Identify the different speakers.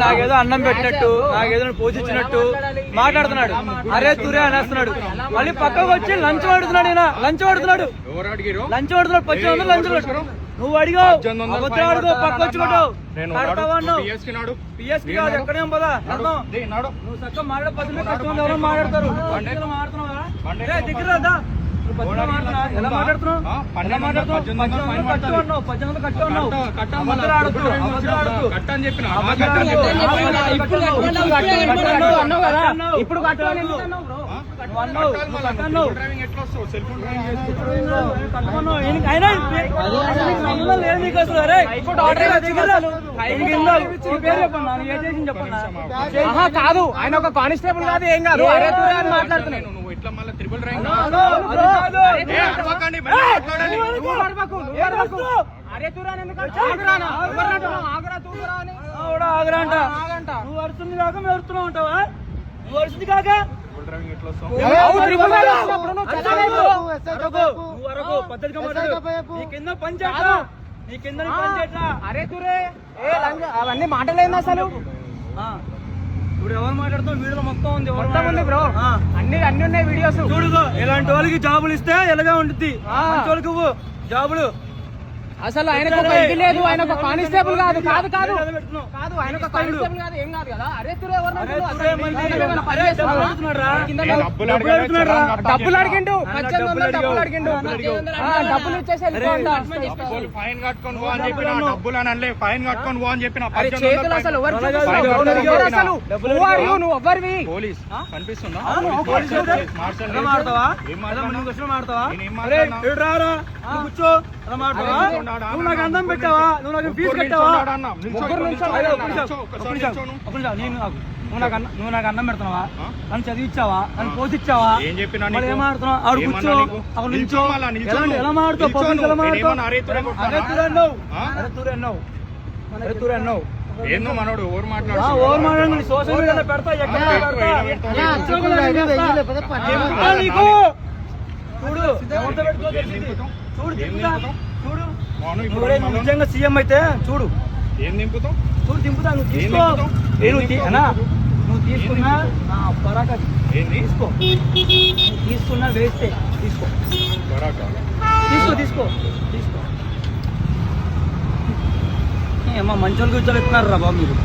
Speaker 1: నాకేదో అన్నం పెట్టినట్టు నాకేదో పోజిచ్చినట్టు మాట్లాడుతున్నాడు. అరే తురే అనేస్తున్నాడు. మళ్ళీ పక్కకు వచ్చి లంచ్ వాడుతున్నాడు. లంచ్ వాడుతున్నాడు. లంచ్ వాడుతున్నాడు. 1800 లంచ్ నువ్వు అడిగావు. అడుగు పక్క వచ్చి కొట్టావు. పిఎస్కి కాదు ఎక్కడేం పదా నువ్వు చక్కగా మాట్లాడే పద్ధతి కష్టం ఎవరో మాట్లాడతారు. దగ్గర రాదా ఎలా మాట్లాడుతున్నావు? 1800 కట్టు అన్నావు. ఇప్పుడు
Speaker 2: కాదు ఆయన ఒక కానిస్టేబుల్ కాదు ఏం కాదు మాట్లాడుతున్నాను. ఇట్లా మళ్ళీ త్రిబుల్ ర్యాంక్
Speaker 1: నువ్వు అరుస్తుంది కాక మేము అరుస్తున్నావు ఉంటావా? నువ్వు అరుస్తుంది కాక నీ కింద
Speaker 2: అవన్నీ మాటలేదు అసలు.
Speaker 1: ఇప్పుడు ఎవరు మాట్లాడుతావు? వీడియో మొత్తం ఉంది
Speaker 2: బ్రో. అన్ని ఉన్నాయి వీడియోస్.
Speaker 1: చూడు ఇలాంటి వాళ్ళకి జాబులు ఇస్తే ఎలాగా ఉంటుంది. వాళ్ళకి జాబులు
Speaker 2: అసలు ఆయనకు ఒక ఇది లేదు. ఆయన ఒక కానిస్టేబుల్ కాదు. కాదు కాదు కాదు ఆయన ఒక కానిస్టేబుల్ కాదు. ఏం కాదు కదా. అరే తురే డబ్బులు అడిగిండు. 1800 డబ్బులు అడిగిండు. డబ్బులు ఇచ్చేసి
Speaker 3: ఫైన్ కట్టుకొని పో అని చెప్పిన. డబ్బులు అని ఫైన్ కట్టుకొని పో అని చెప్పిన.
Speaker 2: చేతులు అసలు అసలు నువ్వు ఎవరివి?
Speaker 3: పోలీస్ కనిపిస్తుందా?
Speaker 1: కూర్చో. నువ్వు నాకు అందం పెట్టావా? నువ్వు నాకు ఫీజు కట్టావా? నువ్వు నాకు అన్నం పెడుతున్నావా? నన్ను చదివిచ్చావా? నన్ను పోషిచ్చావా? ఏమాడుతున్నావు? ఆడు కూర్చో. అక్కడ నిల్చో. ఎలా మాడుతావు? ఎలా మాడుతావు?
Speaker 3: ఏందో మనోడు ఓవర్
Speaker 1: మాట్లాడు. సోషల్ మీడియాలో పెడతా. చూడు నిజంగా సీఎం అయితే చూడు.
Speaker 3: ఏం దింపుతావు?
Speaker 1: చూడు దింపుతా. నువ్వు తీసుకో. నువ్వు తీసుకున్నా పరాకా తీసుకో. తీసుకున్నా వేస్తే తీసుకో. తీసుకో అమ్మా మంచి వాళ్ళు కూర్చోబెట్టున్నారు రా బాబు మీరు.